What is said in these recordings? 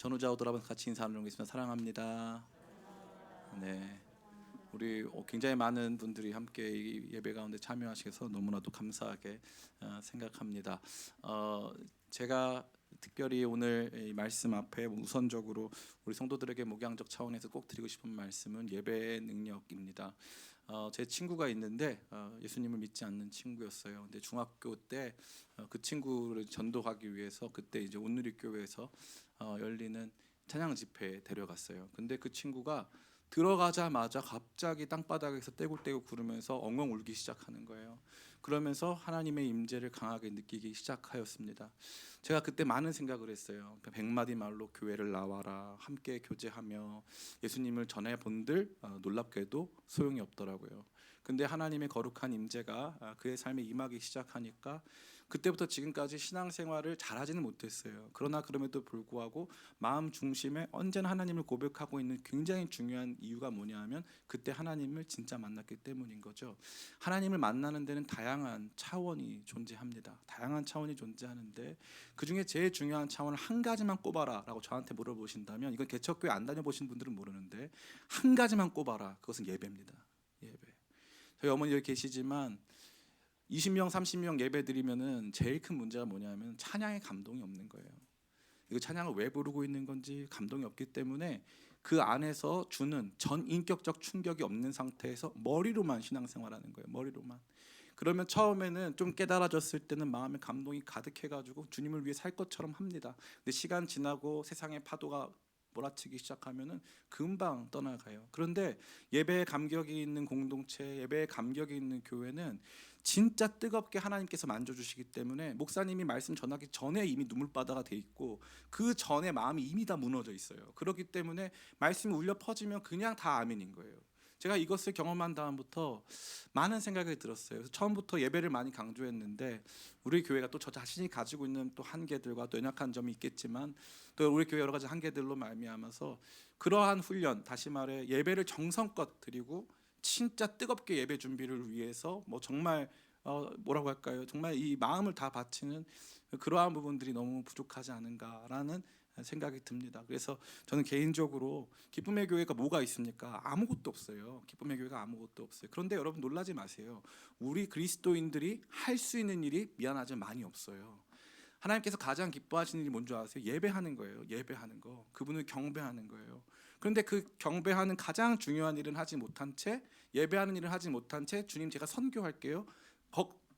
전후좌우 돌아보면서 같이 인사 나누겠습니다. 사랑합니다. 네, 우리 굉장히 많은 분들이 함께 이 예배 가운데 참여하셔서 너무나도 감사하게 생각합니다. 제가 특별히 오늘 이 말씀 앞에 우선적으로 우리 성도들에게 목양적 차원에서 꼭 드리고 싶은 말씀은 예배의 능력입니다. 제 친구가 있는데 예수님을 믿지 않는 친구였어요. 근데 중학교 때 그 친구를 전도하기 위해서 그때 이제 온누리 교회에서 열리는 찬양 집회에 데려갔어요. 근데 그 친구가 들어가자마자 갑자기 땅바닥에서 떼굴떼굴 구르면서 엉엉 울기 시작하는 거예요. 그러면서 하나님의 임재를 강하게 느끼기 시작하였습니다. 제가 그때 많은 생각을 했어요. 100마디 말로 교회를 나와라, 함께 교제하며 예수님을 전해본들 놀랍게도 소용이 없더라고요. 근데 하나님의 거룩한 임재가 그의 삶에 임하기 시작하니까 그때부터 지금까지 신앙생활을 잘하지는 못했어요. 그러나 그럼에도 불구하고 마음 중심에 언제나 하나님을 고백하고 있는 굉장히 중요한 이유가 뭐냐하면 그때 하나님을 진짜 만났기 때문인 거죠. 하나님을 만나는 데는 다양한 차원이 존재합니다. 다양한 차원이 존재하는데 그중에 제일 중요한 차원을 한 가지만 꼽아라 라고 저한테 물어보신다면, 이건 개척교회 안 다녀보신 분들은 모르는데 한 가지만 꼽아라, 그것은 예배입니다. 예배. 저희 어머니 여기 계시지만 20명 30명 예배 드리면은 제일 큰 문제가 뭐냐면 찬양에 감동이 없는 거예요. 이거 찬양을 왜 부르고 있는 건지 감동이 없기 때문에 그 안에서 주는 전 인격적 충격이 없는 상태에서 머리로만 신앙생활하는 거예요. 머리로만. 그러면 처음에는 좀 깨달아졌을 때는 마음에 감동이 가득해가지고 주님을 위해 살 것처럼 합니다. 근데 시간 지나고 세상의 파도가 몰아치기 시작하면은 금방 떠나가요. 그런데 예배에 감격이 있는 공동체, 예배에 감격이 있는 교회는 진짜 뜨겁게 하나님께서 만져주시기 때문에 목사님이 말씀 전하기 전에 이미 눈물바다가 돼 있고 그 전에 마음이 이미 다 무너져 있어요. 그렇기 때문에 말씀이 울려 퍼지면 그냥 다 아멘인 거예요. 제가 이것을 경험한 다음부터 많은 생각이 들었어요. 그래서 처음부터 예배를 많이 강조했는데 우리 교회가 또 저 자신이 가지고 있는 또 한계들과 또 연약한 점이 있겠지만 또 우리 교회 여러 가지 한계들로 말미암아서 그러한 훈련, 다시 말해 예배를 정성껏 드리고 진짜 뜨겁게 예배 준비를 위해서 뭐 정말 뭐라고 할까요? 정말 이 마음을 다 바치는 그러한 부분들이 너무 부족하지 않은가라는 생각이 듭니다. 그래서 저는 개인적으로 기쁨의 교회가 뭐가 있습니까? 아무것도 없어요. 기쁨의 교회가 아무것도 없어요. 그런데 여러분 놀라지 마세요. 우리 그리스도인들이 할 수 있는 일이 미안하지만 많이 없어요. 하나님께서 가장 기뻐하시는 일이 뭔지 아세요? 예배하는 거예요. 예배하는 거. 그분을 경배하는 거예요. 그런데 그 경배하는 가장 중요한 일은 하지 못한 채, 예배하는 일을 하지 못한 채 주님 제가 선교할게요.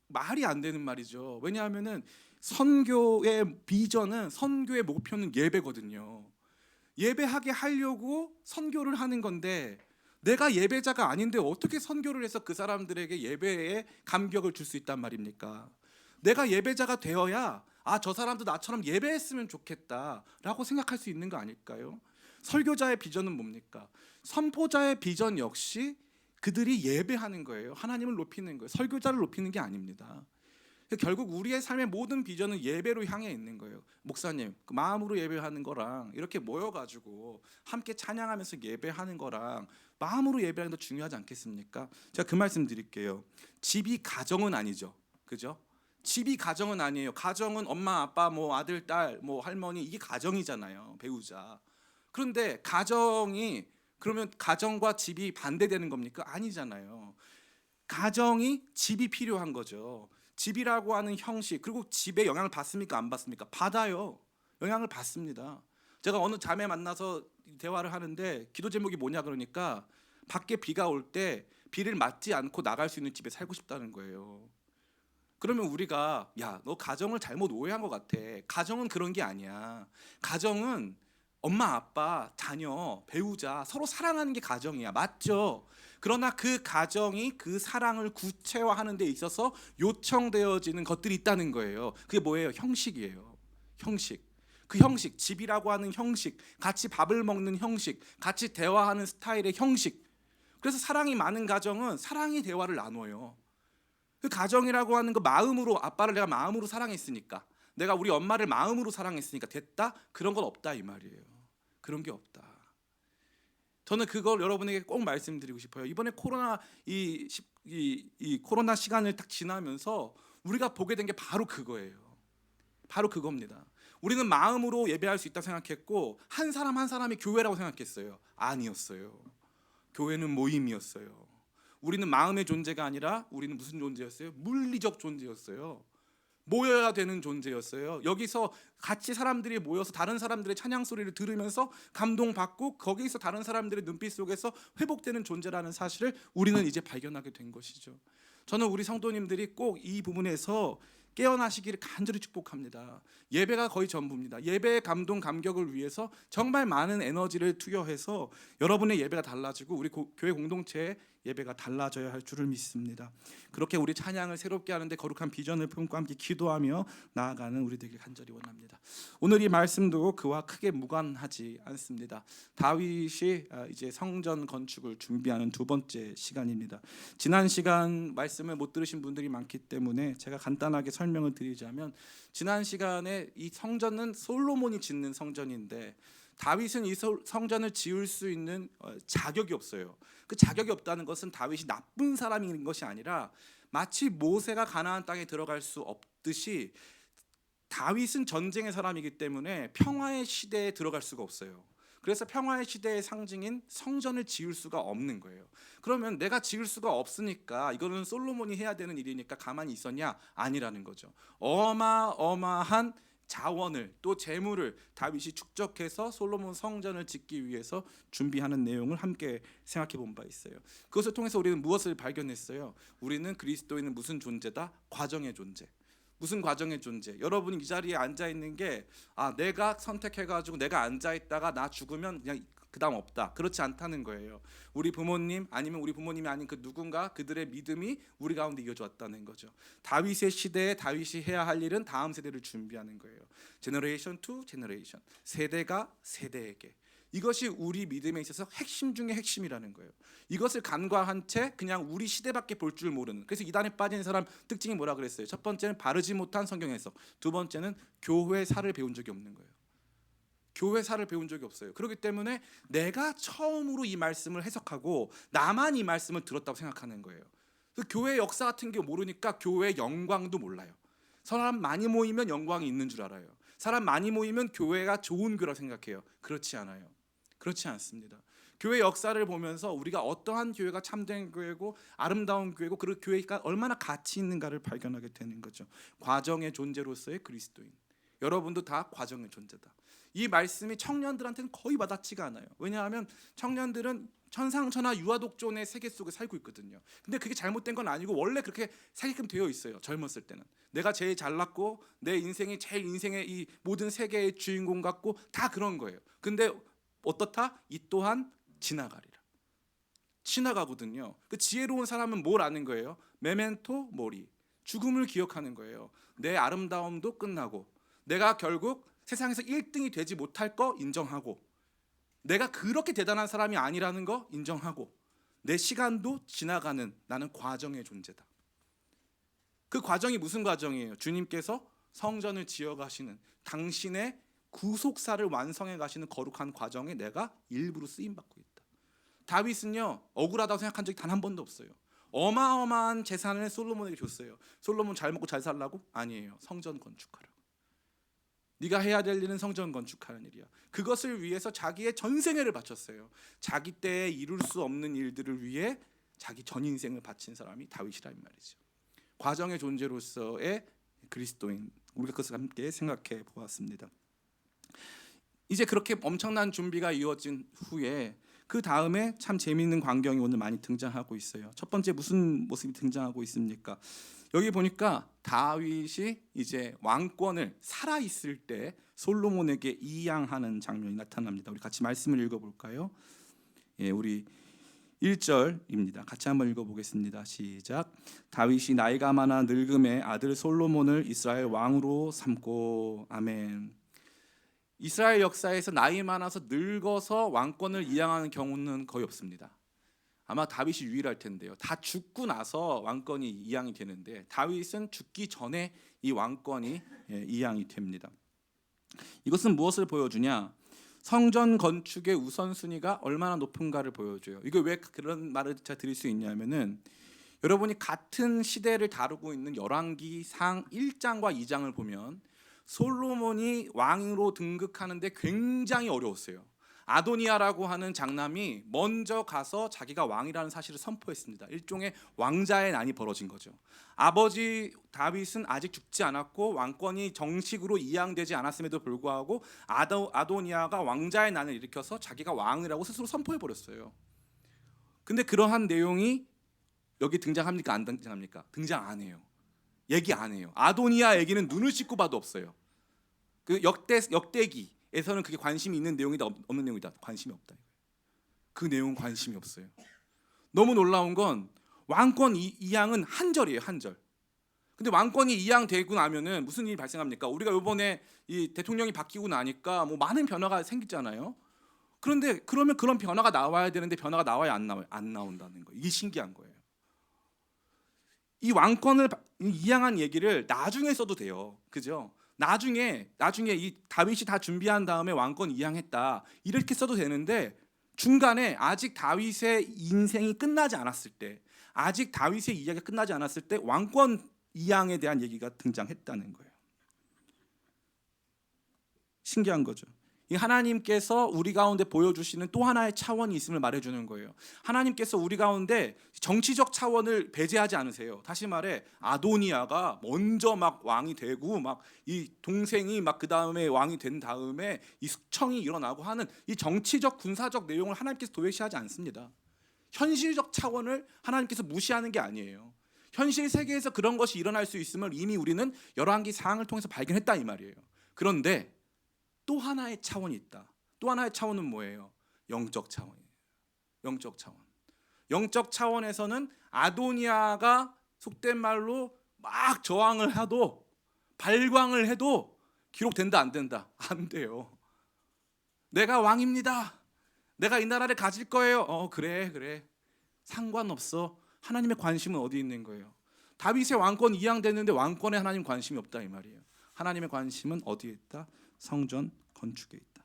말이 안 되는 말이죠. 왜냐하면은 선교의 비전은, 선교의 목표는 예배거든요. 예배하게 하려고 선교를 하는 건데 내가 예배자가 아닌데 어떻게 선교를 해서 그 사람들에게 예배에 감격을 줄 수 있단 말입니까? 내가 예배자가 되어야 저 사람도 나처럼 예배했으면 좋겠다라고 생각할 수 있는 거 아닐까요? 설교자의 비전은 뭡니까? 선포자의 비전 역시 그들이 예배하는 거예요. 하나님을 높이는 거예요. 설교자를 높이는 게 아닙니다. 결국 우리의 삶의 모든 비전은 예배로 향해 있는 거예요. 목사님, 그 마음으로 예배하는 거랑 이렇게 모여가지고 함께 찬양하면서 예배하는 거랑 마음으로 예배하는 게 더 중요하지 않겠습니까? 제가 그 말씀 드릴게요. 집이 가정은 아니죠, 그죠? 집이 가정은 아니에요. 가정은 엄마, 아빠, 뭐 아들, 딸, 뭐 할머니, 이게 가정이잖아요. 배우자. 그런데 가정이 그러면 가정과 집이 반대되는 겁니까? 아니잖아요. 가정이 집이 필요한 거죠. 집이라고 하는 형식, 그리고 집에 영향을 받습니까? 안 받습니까? 받아요. 영향을 받습니다. 제가 어느 자매 만나서 대화를 하는데 기도 제목이 뭐냐 그러니까 밖에 비가 올 때 비를 맞지 않고 나갈 수 있는 집에 살고 싶다는 거예요. 그러면 우리가 너 가정을 잘못 오해한 것 같아. 가정은 그런 게 아니야. 가정은 엄마, 아빠, 자녀, 배우자 서로 사랑하는 게 가정이야. 맞죠? 그러나 그 가정이 그 사랑을 구체화하는 데 있어서 요청되어지는 것들이 있다는 거예요. 그게 뭐예요? 형식이에요. 형식. 그 형식, 집이라고 하는 형식, 같이 밥을 먹는 형식, 같이 대화하는 스타일의 형식. 그래서 사랑이 많은 가정은 사랑의 대화를 나눠요. 그 가정이라고 하는 거 마음으로, 아빠를 내가 마음으로 사랑했으니까, 내가 우리 엄마를 마음으로 사랑했으니까 됐다? 그런 건 없다 이 말이에요. 그런 게 없다. 저는 그걸 여러분에게 꼭 말씀드리고 싶어요. 이번에 코로나 이 코로나 시간을 딱 지나면서 우리가 보게 된 게 바로 그거예요. 바로 그겁니다. 우리는 마음으로 예배할 수 있다고 생각했고 한 사람 한 사람이 교회라고 생각했어요. 아니었어요. 교회는 모임이었어요. 우리는 마음의 존재가 아니라 우리는 무슨 존재였어요? 물리적 존재였어요. 모여야 되는 존재였어요. 여기서 같이 사람들이 모여서 다른 사람들의 찬양 소리를 들으면서 감동받고 거기서 다른 사람들의 눈빛 속에서 회복되는 존재라는 사실을 우리는 이제 발견하게 된 것이죠. 저는 우리 성도님들이 꼭 이 부분에서 깨어나시기를 간절히 축복합니다. 예배가 거의 전부입니다. 예배의 감동 감격을 위해서 정말 많은 에너지를 투여해서 여러분의 예배가 달라지고 우리 교회 공동체의 예배가 달라져야 할 줄을 믿습니다. 그렇게 우리 찬양을 새롭게 하는데 거룩한 비전을 품고 함께 기도하며 나아가는 우리들에게 간절히 원합니다. 오늘 이 말씀도 그와 크게 무관하지 않습니다. 다윗이 이제 성전 건축을 준비하는 두 번째 시간입니다. 지난 시간 말씀을 못 들으신 분들이 많기 때문에 제가 간단하게 설명을 드리자면, 지난 시간에 이 성전은 솔로몬이 짓는 성전인데 다윗은 이 성전을 지을 수 있는 자격이 없어요. 그 자격이 없다는 것은 다윗이 나쁜 사람인 것이 아니라 마치 모세가 가나안 땅에 들어갈 수 없듯이 다윗은 전쟁의 사람이기 때문에 평화의 시대에 들어갈 수가 없어요. 그래서 평화의 시대의 상징인 성전을 지을 수가 없는 거예요. 그러면 내가 지을 수가 없으니까 이거는 솔로몬이 해야 되는 일이니까 가만히 있었냐? 아니라는 거죠. 어마어마한 자원을 또 재물을 다윗이 축적해서 솔로몬 성전을 짓기 위해서 준비하는 내용을 함께 생각해 본 바 있어요. 그것을 통해서 우리는 무엇을 발견했어요? 우리는 그리스도인은 무슨 존재다? 과정의 존재. 무슨 과정의 존재? 여러분이 이 자리에 앉아 있는 게 내가 선택해가지고 내가 앉아 있다가 나 죽으면 그냥 그 다음 없다, 그렇지 않다는 거예요. 우리 부모님 아니면 우리 부모님이 아닌 그 누군가 그들의 믿음이 우리 가운데 이어져 왔다는 거죠. 다윗의 시대에 다윗이 해야 할 일은 다음 세대를 준비하는 거예요. 제너레이션 투 제너레이션, 세대가 세대에게. 이것이 우리 믿음에 있어서 핵심 중에 핵심이라는 거예요. 이것을 간과한 채 그냥 우리 시대밖에 볼 줄 모르는, 그래서 이단에 빠진 사람 특징이 뭐라 그랬어요? 첫 번째는 바르지 못한 성경 해석, 두 번째는 교회사를 배운 적이 없는 거예요. 교회사를 배운 적이 없어요. 그렇기 때문에 내가 처음으로 이 말씀을 해석하고 나만 이 말씀을 들었다고 생각하는 거예요. 교회 역사 같은 게 모르니까 교회의 영광도 몰라요. 사람 많이 모이면 영광이 있는 줄 알아요. 사람 많이 모이면 교회가 좋은 교회라고 생각해요. 그렇지 않아요. 그렇지 않습니다. 교회 역사를 보면서 우리가 어떠한 교회가 참된 교회고 아름다운 교회고 그 교회가 얼마나 가치 있는가를 발견하게 되는 거죠. 과정의 존재로서의 그리스도인. 여러분도 다 과정의 존재다. 이 말씀이 청년들한테는 거의 와닿지가 않아요. 왜냐하면 청년들은 천상천하 유아독존의 세계 속에 살고 있거든요. 근데 그게 잘못된 건 아니고 원래 그렇게 살게끔 되어 있어요. 젊었을 때는 내가 제일 잘났고 내 인생이 제일 인생의 이 모든 세계의 주인공 같고 다 그런 거예요. 근데 어떻다? 이 또한 지나가리라. 지나가거든요. 그 지혜로운 사람은 뭘 아는 거예요? 메멘토 모리, 죽음을 기억하는 거예요. 내 아름다움도 끝나고 내가 결국 세상에서 1등이 되지 못할 거 인정하고 내가 그렇게 대단한 사람이 아니라는 거 인정하고 내 시간도 지나가는 나는 과정의 존재다. 그 과정이 무슨 과정이에요? 주님께서 성전을 지어가시는 당신의 구속사를 완성해 가시는 거룩한 과정에 내가 일부러 쓰임받고 있다. 다윗은요 억울하다고 생각한 적이 단 한 번도 없어요. 어마어마한 재산을 솔로몬에게 줬어요. 솔로몬 잘 먹고 잘 살라고? 아니에요. 성전 건축하라. 네가 해야 될 일은 성전 건축하는 일이야. 그것을 위해서 자기의 전생애를 바쳤어요. 자기 때에 이룰 수 없는 일들을 위해 자기 전 인생을 바친 사람이 다윗이란 말이죠. 과정의 존재로서의 그리스도인, 우리가 그것을 함께 생각해 보았습니다. 이제 그렇게 엄청난 준비가 이루어진 후에 그 다음에 참 재미있는 광경이 오늘 많이 등장하고 있어요. 첫 번째 무슨 모습이 등장하고 있습니까? 여기 보니까 다윗이 이제 왕권을 살아 있을 때 솔로몬에게 이양하는 장면이 나타납니다. 우리 같이 말씀을 읽어볼까요? 우리 1절입니다. 같이 한번 읽어보겠습니다. 시작. 다윗이 나이가 많아 늙음에 아들 솔로몬을 이스라엘 왕으로 삼고. 아멘. 이스라엘 역사에서 나이 많아서 늙어서 왕권을 이양하는 경우는 거의 없습니다. 아마 다윗이 유일할 텐데요. 다 죽고 나서 왕권이 이양이 되는데 다윗은 죽기 전에 이 왕권이 이양이 됩니다. 이것은 무엇을 보여주냐? 성전 건축의 우선순위가 얼마나 높은가를 보여줘요. 이거 왜 그런 말을 제가 드릴 수 있냐면은 여러분이 같은 시대를 다루고 있는 열왕기상 1장과 2장을 보면 솔로몬이 왕으로 등극하는데 굉장히 어려웠어요. 아도니아라고 하는 장남이 먼저 가서 자기가 왕이라는 사실을 선포했습니다. 일종의 왕자의 난이 벌어진 거죠. 아버지 다윗은 아직 죽지 않았고 왕권이 정식으로 이양되지 않았음에도 불구하고 아도니아가 왕자의 난을 일으켜서 자기가 왕이라고 스스로 선포해 버렸어요. 근데 그러한 내용이 여기 등장합니까? 안 등장합니까? 등장 안 해요. 얘기 안 해요. 아도니아 얘기는 눈을 씻고 봐도 없어요. 그 역대기에서는 그게 관심이 있는 내용이다 없는 내용이다. 관심이 없다. 그 내용은 관심이 없어요. 너무 놀라운 건 왕권 이양은 한 절이에요. 한 절. 근데 왕권이 이양되고 나면은 무슨 일이 발생합니까? 우리가 이번에 이 대통령이 바뀌고 나니까 뭐 많은 변화가 생기잖아요. 그런데 그러면 그런 변화가 나와야 되는데 변화가 나와야 안 나와요? 안 나온다는 거예요. 이게 신기한 거예요. 이 왕권을 이양한 얘기를 나중에 써도 돼요. 그죠? 나중에 이 다윗이 다 준비한 다음에 왕권 이양했다 이렇게 써도 되는데 중간에 아직 다윗의 인생이 끝나지 않았을 때, 아직 다윗의 이야기가 끝나지 않았을 때 왕권 이양에 대한 얘기가 등장했다는 거예요. 신기한 거죠. 이 하나님께서 우리 가운데 보여주시는 또 하나의 차원이 있음을 말해주는 거예요. 하나님께서 우리 가운데 정치적 차원을 배제하지 않으세요. 다시 말해 아도니아가 먼저 막 왕이 되고 막 이 동생이 막 그 다음에 왕이 된 다음에 이 숙청이 일어나고 하는 이 정치적 군사적 내용을 하나님께서 도외시하지 않습니다. 현실적 차원을 하나님께서 무시하는 게 아니에요. 현실 세계에서 그런 것이 일어날 수 있음을 이미 우리는 열왕기 사항을 통해서 발견했다 이 말이에요. 그런데 또 하나의 차원이 있다. 또 하나의 차원은 뭐예요? 영적 차원이에요. 영적 차원. 영적 차원에서는 아도니아가 속된 말로 막 저항을 해도 발광을 해도 기록된다 안 된다? 안 돼요. 내가 왕입니다. 내가 이 나라를 가질 거예요. 그래. 상관없어. 하나님의 관심은 어디 있는 거예요? 다윗의 왕권 이양됐는데 왕권에 하나님 관심이 없다 이 말이에요. 하나님의 관심은 어디에 있다? 성전 건축에 있다.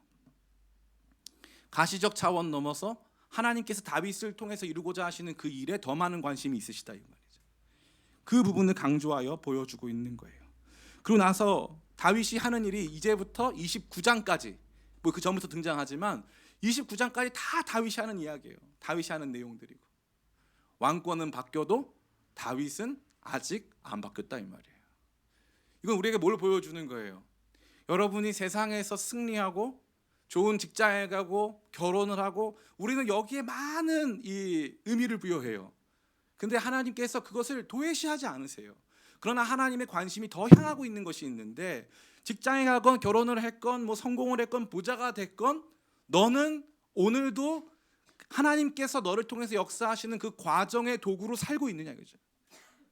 가시적 차원 넘어서 하나님께서 다윗을 통해서 이루고자 하시는 그 일에 더 많은 관심이 있으시다 이 말이죠. 그 부분을 강조하여 보여주고 있는 거예요. 그리고 나서 다윗이 하는 일이 이제부터 29장까지 뭐 그 전부터 등장하지만 29장까지 다 다윗이 하는 이야기예요. 다윗이 하는 내용들이고 왕권은 바뀌어도 다윗은 아직 안 바뀌었다 이 말이에요. 이건 우리에게 뭘 보여주는 거예요? 여러분이 세상에서 승리하고 좋은 직장에 가고 결혼을 하고 우리는 여기에 많은 이 의미를 부여해요. 근데 하나님께서 그것을 도외시하지 않으세요. 그러나 하나님의 관심이 더 향하고 있는 것이 있는데 직장에 가건 결혼을 했건 뭐 성공을 했건 부자가 됐건 너는 오늘도 하나님께서 너를 통해서 역사하시는 그 과정의 도구로 살고 있느냐 그죠?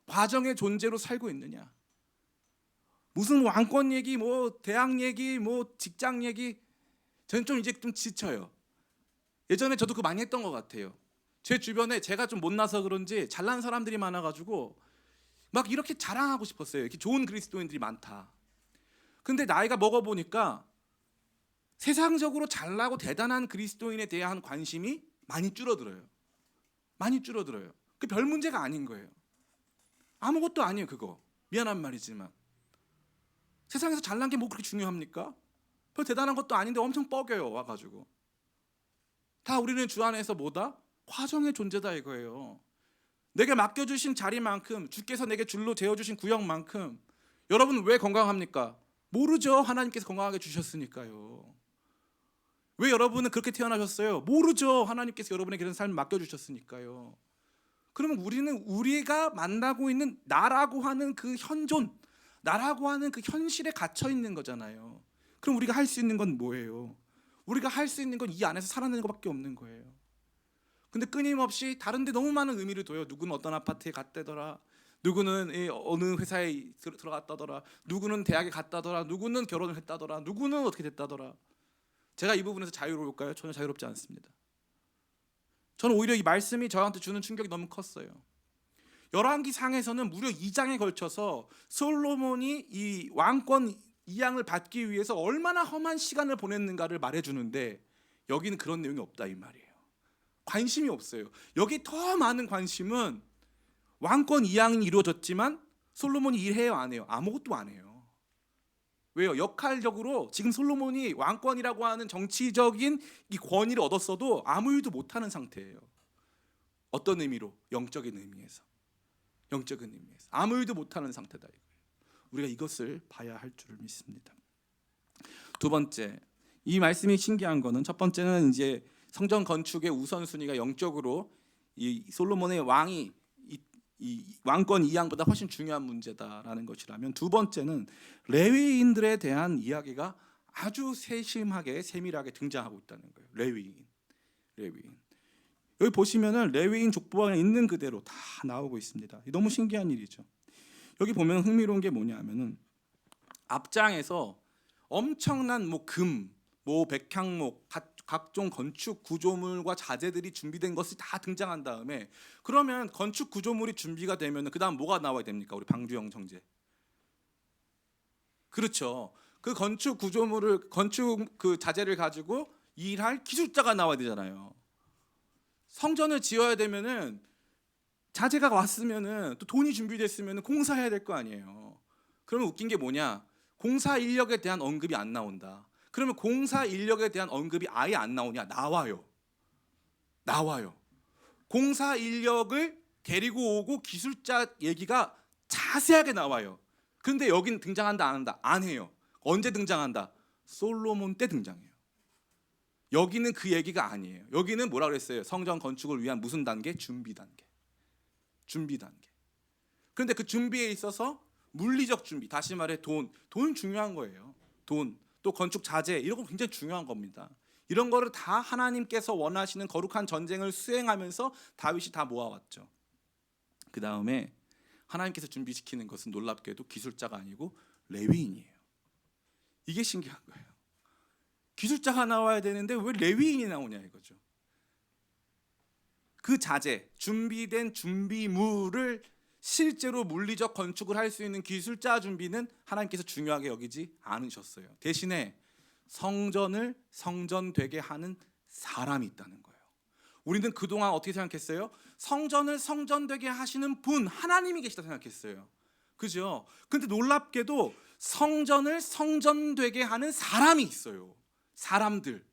과정의 존재로 살고 있느냐? 무슨 왕권 얘기, 뭐 대학 얘기, 뭐 직장 얘기, 저는 좀 이제 좀 지쳐요. 예전에 저도 그거 많이 했던 것 같아요. 제 주변에 제가 좀 못나서 그런지 잘난 사람들이 많아가지고 막 이렇게 자랑하고 싶었어요. 이렇게 좋은 그리스도인들이 많다. 근데 나이가 먹어보니까 세상적으로 잘나고 대단한 그리스도인에 대한 관심이 많이 줄어들어요. 많이 줄어들어요. 그 별 문제가 아닌 거예요. 아무것도 아니에요 그거. 미안한 말이지만. 세상에서 잘난 게 뭐 그렇게 중요합니까? 별 대단한 것도 아닌데 엄청 뻐겨요 와가지고. 다 우리는 주 안에서 뭐다? 과정의 존재다 이거예요. 내게 맡겨주신 자리만큼 주께서 내게 줄로 재어주신 구역만큼 여러분 왜 건강합니까? 모르죠. 하나님께서 건강하게 주셨으니까요. 왜 여러분은 그렇게 태어나셨어요? 모르죠. 하나님께서 여러분에게 그런 삶을 맡겨주셨으니까요. 그러면 우리는 우리가 만나고 있는 나라고 하는 그 현존, 나라고 하는 그 현실에 갇혀 있는 거잖아요. 그럼 우리가 할 수 있는 건 뭐예요? 우리가 할 수 있는 건 이 안에서 살아내는 것밖에 없는 거예요. 근데 끊임없이 다른 데 너무 많은 의미를 둬요. 누구는 어떤 아파트에 갔다더라, 누구는 어느 회사에 들어갔다더라, 누구는 대학에 갔다더라, 누구는 결혼을 했다더라, 누구는 어떻게 됐다더라. 제가 이 부분에서 자유로울까요? 전혀 자유롭지 않습니다. 저는 오히려 이 말씀이 저한테 주는 충격이 너무 컸어요. 열왕기 상에서는 무려 2장에 걸쳐서 솔로몬이 이 왕권 이양을 받기 위해서 얼마나 험한 시간을 보냈는가를 말해주는데 여기는 그런 내용이 없다 이 말이에요. 관심이 없어요. 여기 더 많은 관심은 왕권 이양이 이루어졌지만 솔로몬이 일해요 안 해요? 아무것도 안 해요. 왜요? 역할적으로 지금 솔로몬이 왕권이라고 하는 정치적인 이 권위를 얻었어도 아무 일도 못하는 상태예요. 어떤 의미로? 영적인 의미에서. 영적인 의미에서 아무 일도 못하는 상태다 이거예요. 우리가 이것을 봐야 할 줄을 믿습니다. 두 번째, 이 말씀이 신기한 거는 첫 번째는 이제 성전 건축의 우선순위가 영적으로 이 솔로몬의 왕이 이 왕권 이양보다 훨씬 중요한 문제다라는 것이라면, 두 번째는 레위인들에 대한 이야기가 아주 세심하게 세밀하게 등장하고 있다는 거예요. 레위인. 여기 보시면은 레위인 족보가 있는 그대로 다 나오고 있습니다. 너무 신기한 일이죠. 여기 보면 흥미로운 게 뭐냐면은 앞장에서 엄청난 금, 백향목, 각종 건축 구조물과 자재들이 준비된 것이 다 등장한 다음에, 그러면 건축 구조물이 준비가 되면 그다음 뭐가 나와야 됩니까? 우리 방주영 정제. 그렇죠. 그 건축 구조물을 건축 그 자재를 가지고 일할 기술자가 나와야 되잖아요. 성전을 지어야 되면은 자재가 왔으면은 또 돈이 준비됐으면은 공사해야 될 거 아니에요. 그러면 웃긴 게 뭐냐? 공사 인력에 대한 언급이 안 나온다. 그러면 공사 인력에 대한 언급이 아예 안 나오냐? 나와요. 공사 인력을 데리고 오고 기술자 얘기가 자세하게 나와요. 그런데 여긴 등장한다 안 한다? 안 해요. 언제 등장한다? 솔로몬 때 등장해요. 여기는 그 얘기가 아니에요. 여기는 뭐라 그랬어요? 성전 건축을 위한 무슨 단계? 준비 단계. 그런데 그 준비에 있어서 물리적 준비, 다시 말해 돈 중요한 거예요. 돈, 또 건축 자재, 이런 거 굉장히 중요한 겁니다. 이런 거를 다 하나님께서 원하시는 거룩한 전쟁을 수행하면서 다윗이 다 모아왔죠. 그 다음에 하나님께서 준비시키는 것은 놀랍게도 기술자가 아니고 레위인이에요. 이게 신기한 거예요. 기술자가 나와야 되는데 왜 레위인이 나오냐 이거죠. 그 자재, 준비된 준비물을 실제로 물리적 건축을 할 수 있는 기술자 준비는 하나님께서 중요하게 여기지 않으셨어요. 대신에 성전을 성전되게 하는 사람이 있다는 거예요. 우리는 그동안 어떻게 생각했어요? 성전을 성전되게 하시는 분, 하나님이 계시다 생각했어요. 그죠? 근데 놀랍게도 성전을 성전되게 하는 사람이 있어요. 사람들.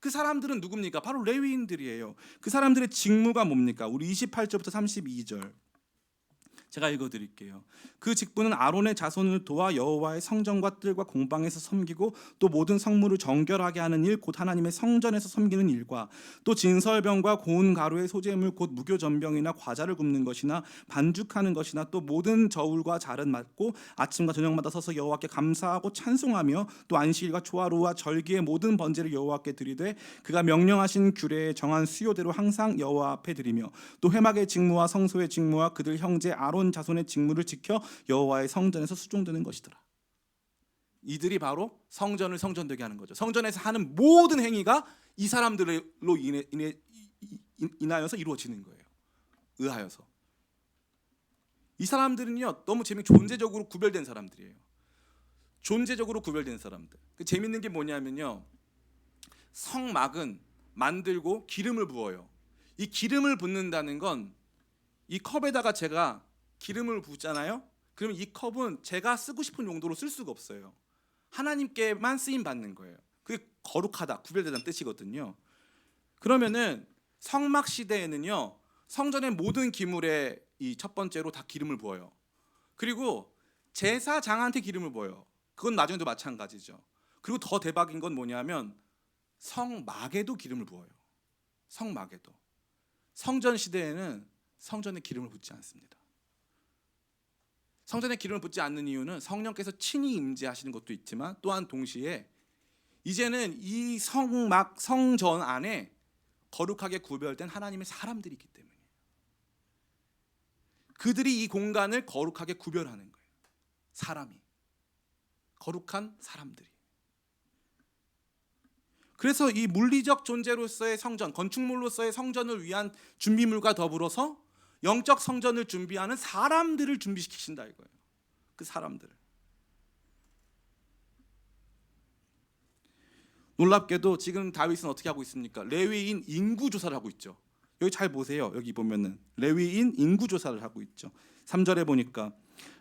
그 사람들은 누굽니까? 바로 레위인들이에요. 그 사람들의 직무가 뭡니까? 우리 28절부터 32절 제가 읽어드릴게요. 그 직분은 아론의 자손을 도와 여호와의 성전과 뜰과 공방에서 섬기고, 또 모든 성물을 정결하게 하는 일, 곧 하나님의 성전에서 섬기는 일과, 또 진설병과 고운 가루의 소재물, 곧 무교전병이나 과자를 굽는 것이나 반죽하는 것이나, 또 모든 저울과 잘은 맡고 아침과 저녁마다 서서 여호와께 감사하고 찬송하며, 또 안식일과 초하루와 절기의 모든 번제를 여호와께 드리되 그가 명령하신 규례에 정한 수요대로 항상 여호와 앞에 드리며, 또 회막의 직무와 성소의 직무와 그들 형제 아론 자손의 직무를 지켜 여호와의 성전에서 수종되는 것이더라. 이들이 바로 성전을 성전되게 하는 거죠. 성전에서 하는 모든 행위가 이 사람들로 인하여서 이루어지는 거예요. 의하여서. 이 사람들은요, 너무 존재적으로 구별된 사람들이에요. 존재적으로 구별된 사람들. 그 재밌는 게 뭐냐면요, 성막은 만들고 기름을 부어요. 이 기름을 붓는다는 건, 이 컵에다가 제가 기름을 붓잖아요. 그러면 이 컵은 제가 쓰고 싶은 용도로 쓸 수가 없어요. 하나님께만 쓰임 받는 거예요. 그게 거룩하다, 구별되다는 뜻이거든요. 그러면은 성막 시대에는요, 성전의 모든 기물에 이 첫 번째로 다 기름을 부어요. 그리고 제사장한테 기름을 부어요. 그건 나중에도 마찬가지죠. 그리고 더 대박인 건 뭐냐면 성막에도 기름을 부어요. 성막에도. 성전 시대에는 성전에 기름을 붓지 않습니다. 성전에 기름을 붓지 않는 이유는 성령께서 친히 임재하시는 것도 있지만, 또한 동시에 이제는 이 성막, 성전 안에 거룩하게 구별된 하나님의 사람들이 있기 때문이에요. 그들이 이 공간을 거룩하게 구별하는 거예요. 사람이, 거룩한 사람들이. 그래서 이 물리적 존재로서의 성전, 건축물로서의 성전을 위한 준비물과 더불어서 영적 성전을 준비하는 사람들을 준비시키신다 이거예요. 그 사람들을. 놀랍게도 지금 다윗은 어떻게 하고 있습니까? 레위인 인구 조사를 하고 있죠. 여기 잘 보세요. 여기 보면은 레위인 인구 조사를 하고 있죠. 3절에 보니까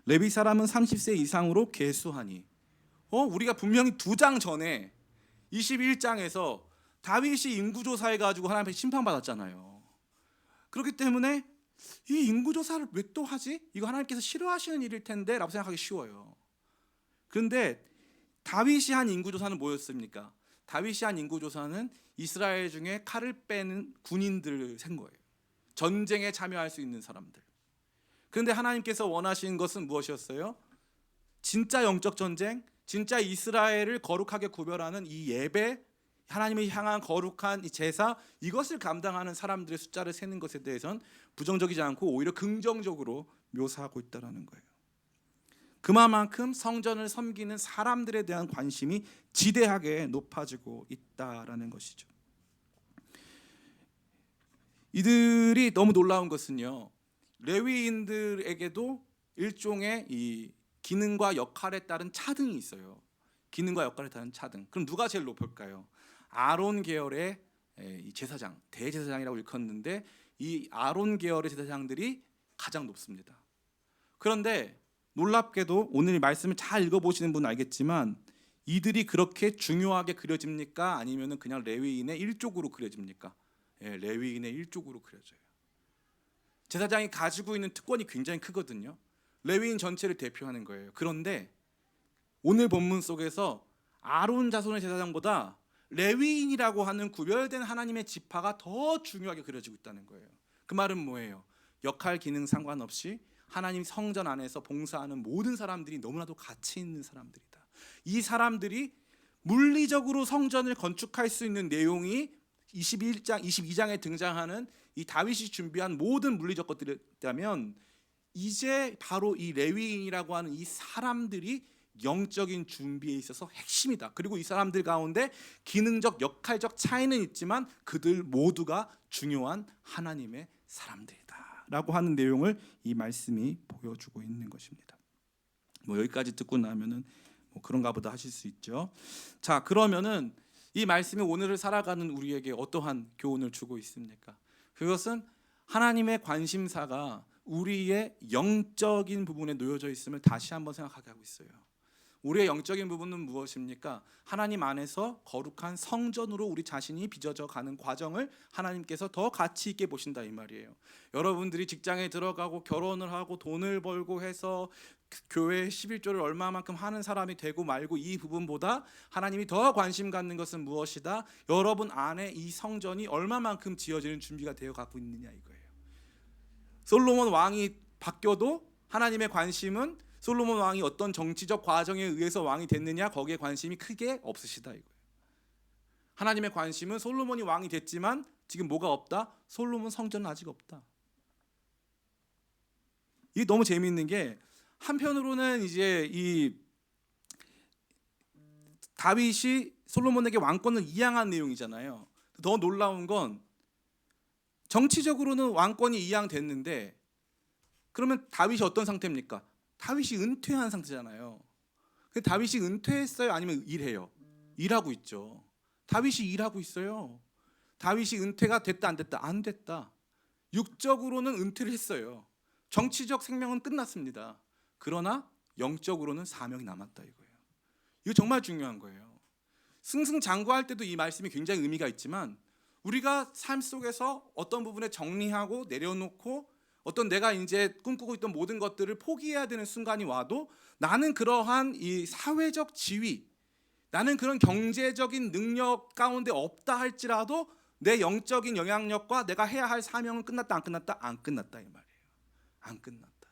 레위 사람은 30세 이상으로 계수하니. 우리가 분명히 2장 전에 21장에서 다윗이 인구조사해 가지고 하나님 앞에 심판받았잖아요. 그렇기 때문에 이 인구조사를 왜 또 하지? 이거 하나님께서 싫어하시는 일일 텐데 라고 생각하기 쉬워요. 그런데 다윗이 한 인구조사는 뭐였습니까? 다윗이 한 인구조사는 이스라엘 중에 칼을 빼는 군인들을 센 거예요. 전쟁에 참여할 수 있는 사람들. 그런데 하나님께서 원하시는 것은 무엇이었어요? 진짜 영적 전쟁, 진짜 이스라엘을 거룩하게 구별하는 이 예배, 하나님을 향한 거룩한 이 제사, 이것을 감당하는 사람들의 숫자를 세는 것에 대해서는 부정적이지 않고 오히려 긍정적으로 묘사하고 있다는 거예요. 그만큼 성전을 섬기는 사람들에 대한 관심이 지대하게 높아지고 있다라는 것이죠. 이들이 너무 놀라운 것은요, 레위인들에게도 일종의 이 기능과 역할에 따른 차등이 있어요. 기능과 역할에 따른 차등. 그럼 누가 제일 높을까요? 아론 계열의 제사장, 대제사장이라고 일컫는데 이 아론 계열의 제사장들이 가장 높습니다. 그런데 놀랍게도 오늘 말씀을 잘 읽어보시는 분은 알겠지만 이들이 그렇게 중요하게 그려집니까? 아니면 그냥 레위인의 일족으로 그려집니까? 레위인의 일족으로 그려져요. 제사장이 가지고 있는 특권이 굉장히 크거든요. 레위인 전체를 대표하는 거예요. 그런데 오늘 본문 속에서 아론 자손의 제사장보다 레위인이라고 하는 구별된 하나님의 지파가 더 중요하게 그려지고 있다는 거예요. 그 말은 뭐예요? 역할 기능 상관없이 하나님 성전 안에서 봉사하는 모든 사람들이 너무나도 가치 있는 사람들이다. 이 사람들이 물리적으로 성전을 건축할 수 있는 내용이 21장, 22장에 등장하는 이 다윗이 준비한 모든 물리적 것들이 있다면 이제 바로 이 레위인이라고 하는 이 사람들이 영적인 준비에 있어서 핵심이다. 그리고 이 사람들 가운데 기능적, 역할적 차이는 있지만 그들 모두가 중요한 하나님의 사람들이다 라고 하는 내용을 이 말씀이 보여주고 있는 것입니다. 여기까지 듣고 나면은 그런가 보다 하실 수 있죠. 자, 그러면은 이 말씀이 오늘을 살아가는 우리에게 어떠한 교훈을 주고 있습니까? 그것은 하나님의 관심사가 우리의 영적인 부분에 놓여져 있음을 다시 한번 생각하게 하고 있어요. 우리의 영적인 부분은 무엇입니까? 하나님 안에서 거룩한 성전으로 우리 자신이 빚어져 가는 과정을 하나님께서 더 가치 있게 보신다 이 말이에요. 여러분들이 직장에 들어가고 결혼을 하고 돈을 벌고 해서 교회 11조를 얼마만큼 하는 사람이 되고 말고 이 부분보다 하나님이 더 관심 갖는 것은 무엇이다? 여러분 안에 이 성전이 얼마만큼 지어지는 준비가 되어 가고 있느냐 이거예요. 솔로몬 왕이 바뀌어도 하나님의 관심은 솔로몬 왕이 어떤 정치적 과정에 의해서 왕이 됐느냐 거기에 관심이 크게 없으시다 이거예요. 하나님의 관심은 솔로몬이 왕이 됐지만 지금 뭐가 없다? 솔로몬 성전은 아직 없다. 이게 너무 재미있는 게 한편으로는 이제 이 다윗이 솔로몬에게 왕권을 이양한 내용이잖아요. 더 놀라운 건 정치적으로는 왕권이 이양됐는데 그러면 다윗이 어떤 상태입니까? 다윗이 은퇴한 상태잖아요. 다윗이 은퇴했어요? 아니면 일해요? 일하고 있죠. 다윗이 일하고 있어요. 다윗이 은퇴가 됐다 안 됐다? 안 됐다. 육적으로는 은퇴를 했어요. 정치적 생명은 끝났습니다. 그러나 영적으로는 사명이 남았다 이거예요. 이거 정말 중요한 거예요. 승승장구할 때도 이 말씀이 굉장히 의미가 있지만 우리가 삶 속에서 어떤 부분에 정리하고 내려놓고 어떤 내가 이제 꿈꾸고 있던 모든 것들을 포기해야 되는 순간이 와도 나는 그러한 이 사회적 지위, 나는 그런 경제적인 능력 가운데 없다 할지라도 내 영적인 영향력과 내가 해야 할 사명은 끝났다 안 끝났다? 안 끝났다 이 말이에요. 안 끝났다.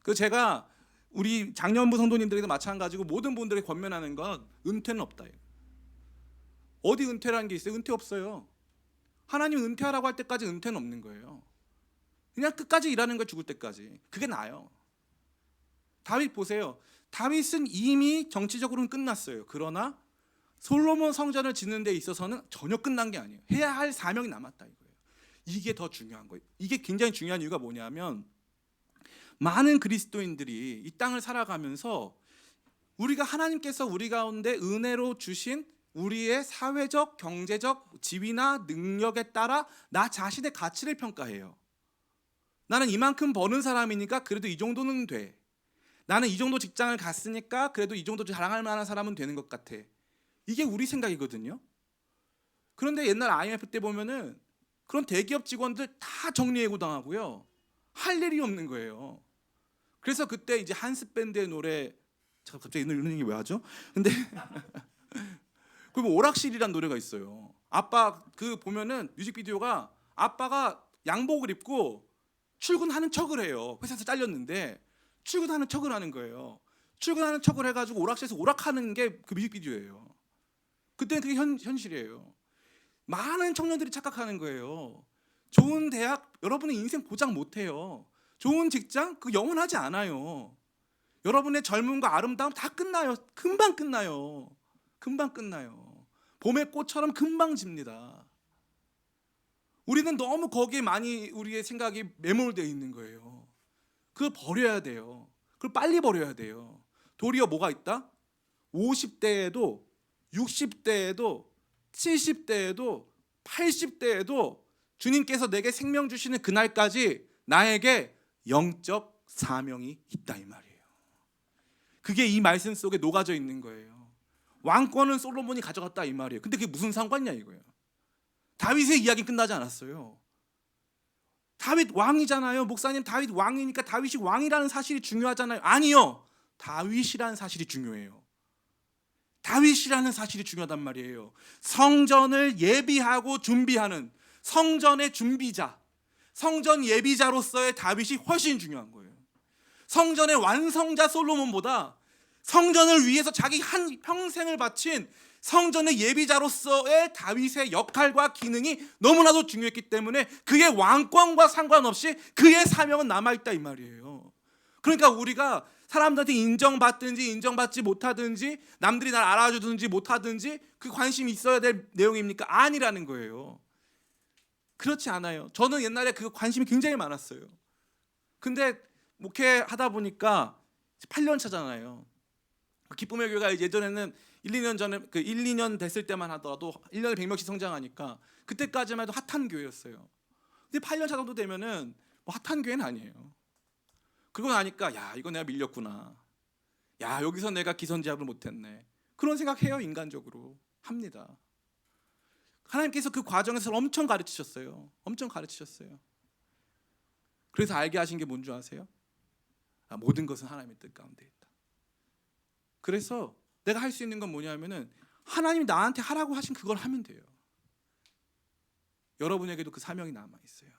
그래서 제가 우리 장년부 성도님들에게도 마찬가지고 모든 분들에게 권면하는 건 은퇴는 없다. 어디 은퇴라는 게 있어요? 은퇴 없어요. 하나님 은퇴하라고 할 때까지 은퇴는 없는 거예요. 그냥 끝까지 일하는 거 죽을 때까지. 그게 나아요. 다윗 보세요. 다윗은 이미 정치적으로는 끝났어요. 그러나 솔로몬 성전을 짓는 데 있어서는 전혀 끝난 게 아니에요. 해야 할 사명이 남았다 이거예요. 이게 더 중요한 거예요. 이게 굉장히 중요한 이유가 뭐냐면 많은 그리스도인들이 이 땅을 살아가면서 우리가 하나님께서 우리 가운데 은혜로 주신 우리의 사회적, 경제적 지위나 능력에 따라 나 자신의 가치를 평가해요. 나는 이만큼 버는 사람이니까 그래도 이 정도는 돼. 나는 이 정도 직장을 갔으니까 그래도 이 정도 자랑할 만한 사람은 되는 것 같아. 이게 우리 생각이거든요. 그런데 옛날 IMF 때 보면은 그런 대기업 직원들 다 정리해고 당하고요. 할 일이 없는 거예요. 그래서 그때 이제 한스 밴드의 노래, 갑자기 이런 얘기 왜 하죠? 근데 그리고 오락실이란 노래가 있어요. 아빠 그 보면은 뮤직비디오가 아빠가 양복을 입고 출근하는 척을 해요. 회사에서 잘렸는데 출근하는 척을 하는 거예요. 출근하는 척을 해가지고 오락실에서 오락하는 게 그 뮤직비디오예요. 그때는 그게 현실이에요. 많은 청년들이 착각하는 거예요. 좋은 대학, 여러분의 인생 보장 못해요. 좋은 직장, 그 영원하지 않아요. 여러분의 젊음과 아름다움 다 끝나요. 금방 끝나요. 금방 끝나요. 봄의 꽃처럼 금방 집니다. 우리는 너무 거기에 많이 우리의 생각이 매몰되어 있는 거예요. 그걸 버려야 돼요. 그걸 빨리 버려야 돼요. 도리어 뭐가 있다? 50대에도 60대에도 70대에도 80대에도 주님께서 내게 생명 주시는 그날까지 나에게 영적 사명이 있다 이 말이에요. 그게 이 말씀 속에 녹아져 있는 거예요. 왕권은 솔로몬이 가져갔다 이 말이에요. 근데 그게 무슨 상관이냐 이거예요. 다윗의 이야기 끝나지 않았어요. 다윗 왕이잖아요. 목사님 다윗 왕이니까 다윗이 왕이라는 사실이 중요하잖아요. 아니요. 다윗이라는 사실이 중요해요. 다윗이라는 사실이 중요하단 말이에요. 성전을 예비하고 준비하는 성전의 준비자, 성전 예비자로서의 다윗이 훨씬 중요한 거예요. 성전의 완성자 솔로몬보다 성전을 위해서 자기 한 평생을 바친 성전의 예비자로서의 다윗의 역할과 기능이 너무나도 중요했기 때문에 그의 왕권과 상관없이 그의 사명은 남아있다 이 말이에요. 그러니까 우리가 사람들한테 인정받든지 인정받지 못하든지 남들이 날 알아주든지 못하든지 그 관심이 있어야 될 내용입니까? 아니라는 거예요. 그렇지 않아요. 저는 옛날에 그 관심이 굉장히 많았어요. 근데 목회하다 보니까 8년 차잖아요. 기쁨의 교회가 예전에는 1, 2년 전에 1, 2년 됐을 때만 하더라도 1년에 100명씩 성장하니까 그때까지만 해도 핫한 교회였어요. 근데 8년 차 정도 되면은 뭐 핫한 교회는 아니에요. 그러고 나니까 야 이거 내가 밀렸구나. 야 여기서 내가 기선제압을 못했네. 그런 생각해요. 인간적으로 합니다. 하나님께서 그 과정에서 엄청 가르치셨어요. 엄청 가르치셨어요. 그래서 알게 하신 게 뭔지 아세요? 모든 것은 하나님의 뜻 가운데 있다. 그래서 내가 할 수 있는 건 뭐냐면은 하나님이 나한테 하라고 하신 그걸 하면 돼요. 여러분에게도 그 사명이 남아 있어요.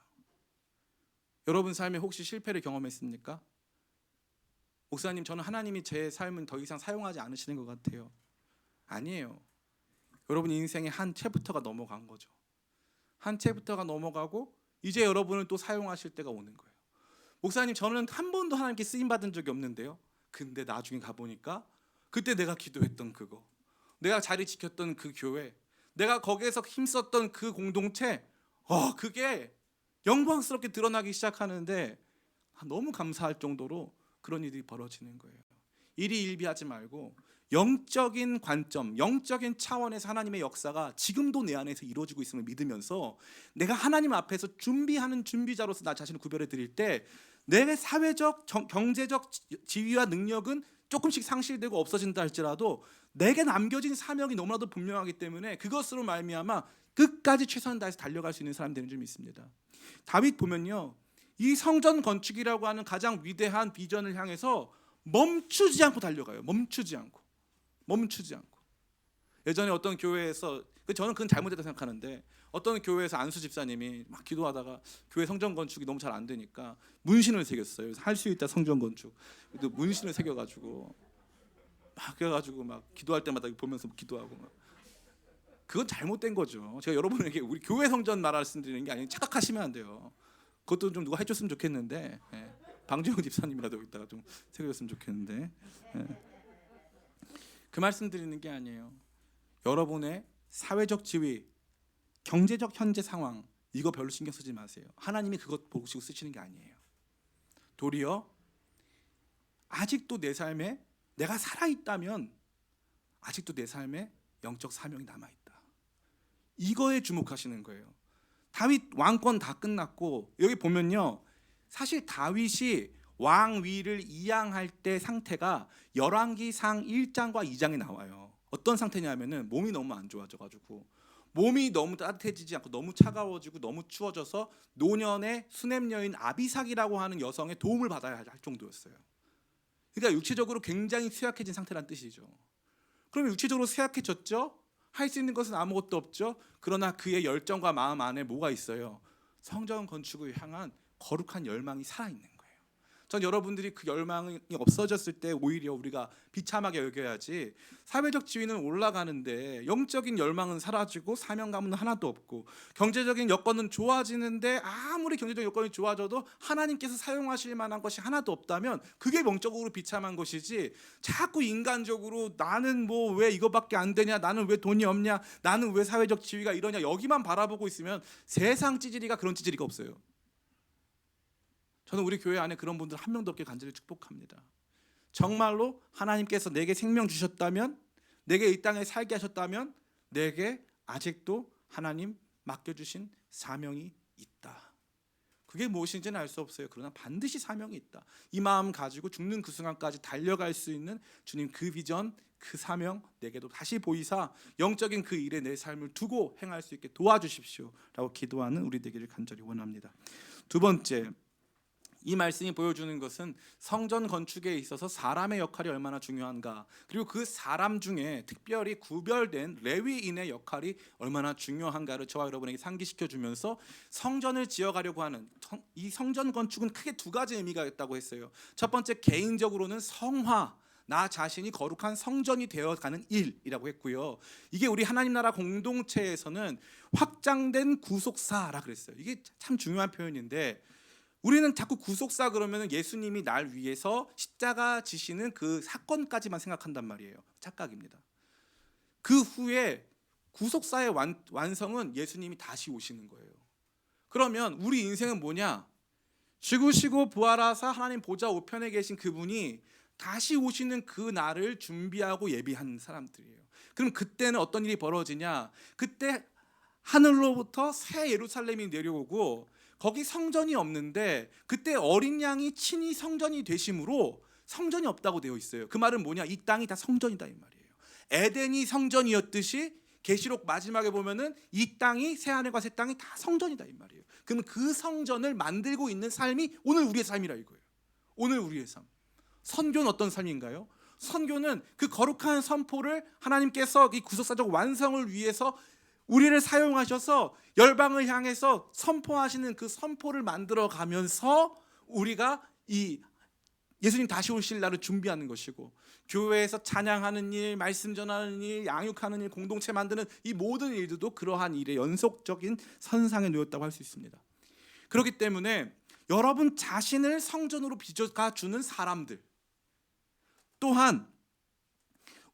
여러분 삶에 혹시 실패를 경험했습니까? 목사님 저는 하나님이 제 삶은 더 이상 사용하지 않으시는 것 같아요. 아니에요. 여러분 인생의 한 챕터가 넘어간 거죠. 한 챕터가 넘어가고 이제 여러분을 또 사용하실 때가 오는 거예요. 목사님 저는 한 번도 하나님께 쓰임 받은 적이 없는데요. 근데 나중에 가보니까 그때 내가 기도했던 그거, 내가 자리 지켰던 그 교회, 내가 거기에서 힘썼던 그 공동체, 그게 영광스럽게 드러나기 시작하는데 너무 감사할 정도로 그런 일이 벌어지는 거예요. 일이 일비하지 말고 영적인 관점, 영적인 차원에서 하나님의 역사가 지금도 내 안에서 이루어지고 있음을 믿으면서 내가 하나님 앞에서 준비하는 준비자로서 나 자신을 구별해 드릴 때 내 사회적, 경제적 지위와 능력은 조금씩 상실되고 없어진다 할지라도 내게 남겨진 사명이 너무나도 분명하기 때문에 그것으로 말미암아 끝까지 최선을 다해서 달려갈 수 있는 사람이 되는 줄 믿습니다. 다윗 보면요, 이 성전 건축이라고 하는 가장 위대한 비전을 향해서 멈추지 않고 달려가요. 멈추지 않고. 예전에 어떤 교회에서, 저는 그건 잘못됐다고 생각하는데, 어떤 교회에서 안수 집사님이 막 기도하다가 교회 성전 건축이 너무 잘 안 되니까 문신을 새겼어요. 할 수 있다 성전 건축. 문신을 새겨가지고 막 기도할 때마다 보면서 기도하고 막. 그건 잘못된 거죠. 제가 여러분에게 우리 교회 성전 말씀드리는 게 아니라 착각하시면 안 돼요. 그것도 좀 누가 해줬으면 좋겠는데, 방정영 집사님이라도 여기다가 좀 새겨줬으면 좋겠는데, 그 말씀 드리는 게 아니에요. 여러분의 사회적 지위, 경제적 현재 상황 이거 별로 신경 쓰지 마세요. 하나님이 그것 보시고 쓰시는 게 아니에요. 도리어 아직도 내 삶에 내가 살아있다면 아직도 내 삶에 영적 사명이 남아있다. 이거에 주목하시는 거예요. 다윗 왕권 다 끝났고 여기 보면요, 사실 다윗이 왕위를 이양할 때 상태가 열왕기상 1장과 2장에 나와요. 어떤 상태냐면은 몸이 너무 안 좋아져가지고 몸이 너무 따뜻해지지 않고 너무 차가워지고 너무 추워져서 노년의 수냄 여인 아비삭이라고 하는 여성의 도움을 받아야 할 정도였어요. 그러니까 육체적으로 굉장히 쇠약해진 상태란 뜻이죠. 그러면 육체적으로 쇠약해졌죠? 할 수 있는 것은 아무것도 없죠. 그러나 그의 열정과 마음 안에 뭐가 있어요? 성전 건축을 향한 거룩한 열망이 살아있는 거예요. 전 여러분들이 그 열망이 없어졌을 때 오히려 우리가 비참하게 여겨야지, 사회적 지위는 올라가는데 영적인 열망은 사라지고 사명감은 하나도 없고 경제적인 여건은 좋아지는데 아무리 경제적 여건이 좋아져도 하나님께서 사용하실 만한 것이 하나도 없다면 그게 영적으로 비참한 것이지, 자꾸 인간적으로 나는 뭐 왜 이거밖에 안 되냐, 나는 왜 돈이 없냐, 나는 왜 사회적 지위가 이러냐 여기만 바라보고 있으면 세상 찌질이가 그런 찌질이가 없어요. 저는 우리 교회 안에 그런 분들 한 명도 없게 간절히 축복합니다. 정말로 하나님께서 내게 생명 주셨다면, 내게 이 땅에 살게 하셨다면 내게 아직도 하나님 맡겨주신 사명이 있다. 그게 무엇인지는 알 수 없어요. 그러나 반드시 사명이 있다. 이 마음 가지고 죽는 그 순간까지 달려갈 수 있는 주님 그 비전, 그 사명 내게도 다시 보이사 영적인 그 일에 내 삶을 두고 행할 수 있게 도와주십시오 라고 기도하는 우리 되기를 간절히 원합니다. 두 번째, 이 말씀이 보여주는 것은 성전 건축에 있어서 사람의 역할이 얼마나 중요한가, 그리고 그 사람 중에 특별히 구별된 레위인의 역할이 얼마나 중요한가를 저와 여러분에게 상기시켜 주면서 성전을 지어가려고 하는 이 성전 건축은 크게 두 가지 의미가 있다고 했어요. 첫 번째, 개인적으로는 성화, 나 자신이 거룩한 성전이 되어가는 일이라고 했고요. 이게 우리 하나님 나라 공동체에서는 확장된 구속사라 그랬어요. 이게 참 중요한 표현인데, 우리는 자꾸 구속사 그러면 예수님이 날 위해서 십자가 지시는 그 사건까지만 생각한단 말이에요. 착각입니다. 그 후에 구속사의 완성은 예수님이 다시 오시는 거예요. 그러면 우리 인생은 뭐냐? 죽으시고 부활하사 하나님 보좌 우편에 계신 그분이 다시 오시는 그 날을 준비하고 예비한 사람들이에요. 그럼 그때는 어떤 일이 벌어지냐? 그때 하늘로부터 새 예루살렘이 내려오고 거기 성전이 없는데, 그때 어린 양이 친히 성전이 되심으로 성전이 없다고 되어 있어요. 그 말은 뭐냐? 이 땅이 다 성전이다 이 말이에요. 에덴이 성전이었듯이 계시록 마지막에 보면은 이 땅이, 새 하늘과 새 땅이 다 성전이다 이 말이에요. 그러면 그 성전을 만들고 있는 삶이 오늘 우리의 삶이라 이거예요. 오늘 우리의 삶. 선교는 어떤 삶인가요? 선교는 그 거룩한 선포를 하나님께서 이 구속사적 완성을 위해서 우리를 사용하셔서 열방을 향해서 선포하시는 그 선포를 만들어 가면서 우리가 이 예수님 다시 오실 날을 준비하는 것이고, 교회에서 찬양하는 일, 말씀 전하는 일, 양육하는 일, 공동체 만드는 이 모든 일들도 그러한 일의 연속적인 선상에 놓였다고 할 수 있습니다. 그렇기 때문에 여러분 자신을 성전으로 빚어가 주는 사람들, 또한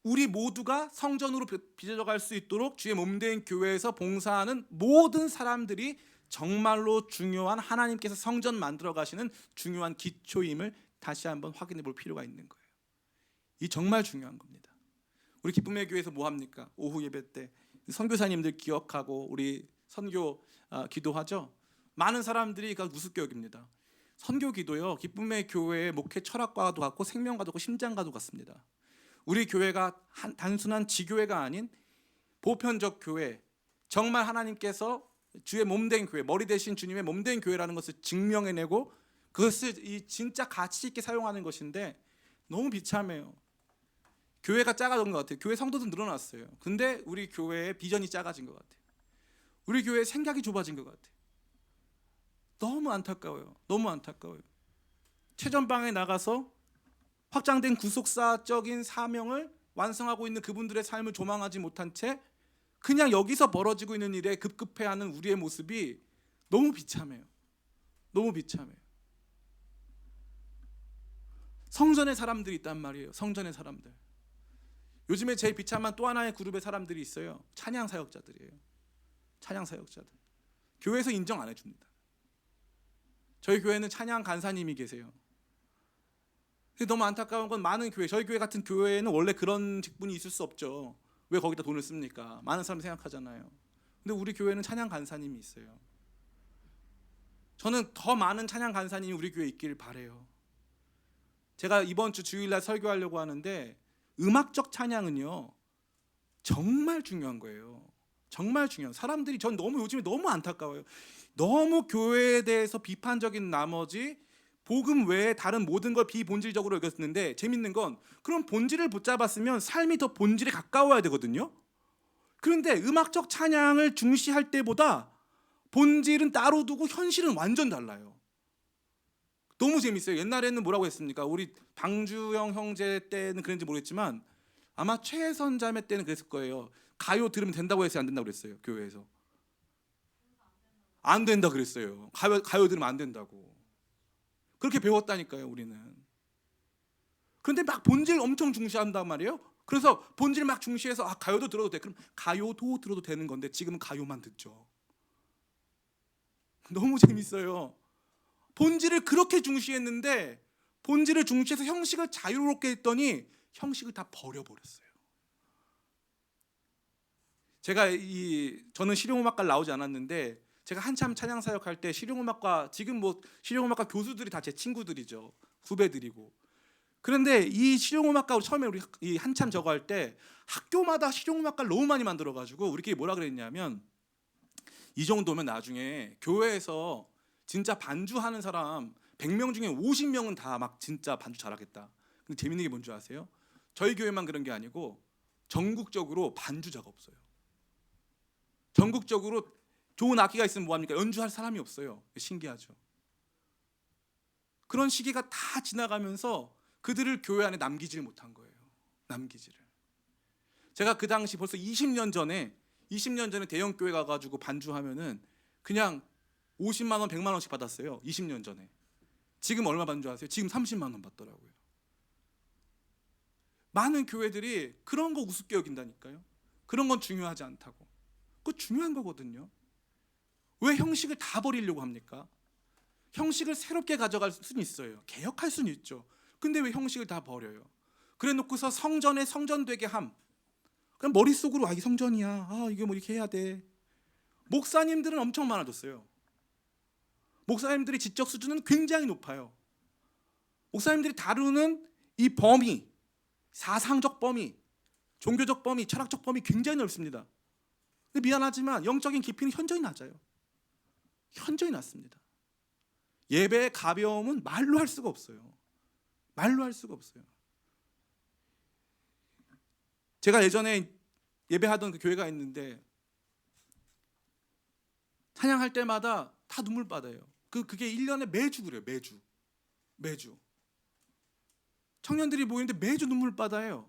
우리 모두가 성전으로 빚어갈 수 있도록 주의 몸된 교회에서 봉사하는 모든 사람들이 정말로 중요한, 하나님께서 성전 만들어 가시는 중요한 기초임을 다시 한번 확인해 볼 필요가 있는 거예요. 이 정말 중요한 겁니다. 우리 기쁨의 교회에서 뭐 합니까? 오후 예배 때 선교사님들 기억하고 우리 선교 기도하죠. 많은 사람들이 그 우습교육입니다. 선교 기도요, 기쁨의 교회의 목회 철학과도 같고 생명과도 같고 심장과도 같습니다. 우리 교회가 단순한 지교회가 아닌 보편적 교회, 정말 하나님께서 주의 몸된 교회, 머리 대신 주님의 몸된 교회라는 것을 증명해내고 그것을 이 진짜 가치 있게 사용하는 것인데, 너무 비참해요. 교회가 작아진 것 같아요. 교회 성도도 늘어났어요. 근데 우리 교회의 비전이 작아진 것 같아요. 우리 교회의 생각이 좁아진 것 같아요. 너무 안타까워요. 너무 안타까워요. 최전방에 나가서 확장된 구속사적인 사명을 완성하고 있는 그분들의 삶을 조망하지 못한 채 그냥 여기서 벌어지고 있는 일에 급급해하는 우리의 모습이 너무 비참해요. 너무 비참해요. 성전의 사람들이 있단 말이에요. 성전의 사람들. 요즘에 제일 비참한 또 하나의 그룹의 사람들이 있어요. 찬양 사역자들이에요. 찬양 사역자들. 교회에서 인정 안 해줍니다. 저희 교회는 찬양 간사님이 계세요. 너무 안타까운 건 많은 교회, 저희 교회 같은 교회에는 원래 그런 직분이 있을 수 없죠. 왜 거기다 돈을 씁니까? 많은 사람이 생각하잖아요. 근데 우리 교회는 찬양 간사님이 있어요. 저는 더 많은 찬양 간사님이 우리 교회에 있기를 바라요. 제가 이번 주 주일날 설교하려고 하는데 음악적 찬양은요 정말 중요한 거예요. 정말 중요한. 사람들이 전 너무 요즘에 너무 안타까워요. 너무 교회에 대해서 비판적인 나머지 복음 외에 다른 모든 걸 비본질적으로 여겼는데, 재밌는 건 그런 본질을 붙잡았으면 삶이 더 본질에 가까워야 되거든요. 그런데 음악적 찬양을 중시할 때보다 본질은 따로 두고 현실은 완전 달라요. 너무 재밌어요. 옛날에는 뭐라고 했습니까? 우리 방주영 형제 때는 그랬는지 모르겠지만 아마 최혜선 자매 때는 그랬을 거예요. 가요 들으면 된다고 했어요, 안 된다고 그랬어요? 교회에서 안 된다 그랬어요. 가요 들으면 안 된다고. 그렇게 배웠다니까요, 우리는. 그런데 막 본질 엄청 중시한단 말이에요. 그래서 본질 막 중시해서 가요도 들어도 돼. 그럼 가요도 들어도 되는 건데 지금은 가요만 듣죠. 너무 재밌어요. 본질을 그렇게 중시했는데, 본질을 중시해서 형식을 자유롭게 했더니 형식을 다 버려버렸어요. 저는 실용음악과를 나오지 않았는데, 제가 한참 찬양 사역할 때 실용음악과, 지금 뭐 실용음악과 교수들이 다 제 친구들이죠, 후배들이고. 그런데 이 실용음악과 처음에 우리 한참 저거 할 때 학교마다 실용음악과를 너무 많이 만들어가지고 우리끼리 뭐라 그랬냐면, 이 정도면 나중에 교회에서 진짜 반주하는 사람 100명 중에 50명은 다 막 진짜 반주 잘하겠다. 근데 재밌는 게 뭔지 아세요? 저희 교회만 그런 게 아니고 전국적으로 반주자가 없어요. 전국적으로 좋은 악기가 있으면 뭐합니까? 연주할 사람이 없어요. 신기하죠. 그런 시기가 다 지나가면서 그들을 교회 안에 남기질 못한 거예요. 남기지를. 제가 그 당시 벌써 20년 전에 대형 교회 가가지고 반주하면은 그냥 50만 원, 100만 원씩 받았어요. 20년 전에. 지금 얼마 받는 줄 아세요? 지금 30만 원 받더라고요. 많은 교회들이 그런 거 우습게 여긴다니까요. 그런 건 중요하지 않다고. 그거 중요한 거거든요. 왜 형식을 다 버리려고 합니까? 형식을 새롭게 가져갈 수는 있어요. 개혁할 수는 있죠. 근데 왜 형식을 다 버려요? 그래 놓고서 성전에 성전되게 함. 그냥 머릿속으로 이게 성전이야. 이게 뭐 이렇게 해야 돼. 목사님들은 엄청 많아졌어요. 목사님들의 지적 수준은 굉장히 높아요. 목사님들이 다루는 이 범위, 사상적 범위, 종교적 범위, 철학적 범위 굉장히 넓습니다. 근데 미안하지만 영적인 깊이는 현저히 낮아요. 현저히 낮습니다. 예배의 가벼움은 말로 할 수가 없어요. 말로 할 수가 없어요. 제가 예전에 예배하던 그 교회가 있는데 찬양할 때마다 다 눈물 받아요. 그게 1년에 매주 그래요. 매주 청년들이 모이는데 매주 눈물 받아요.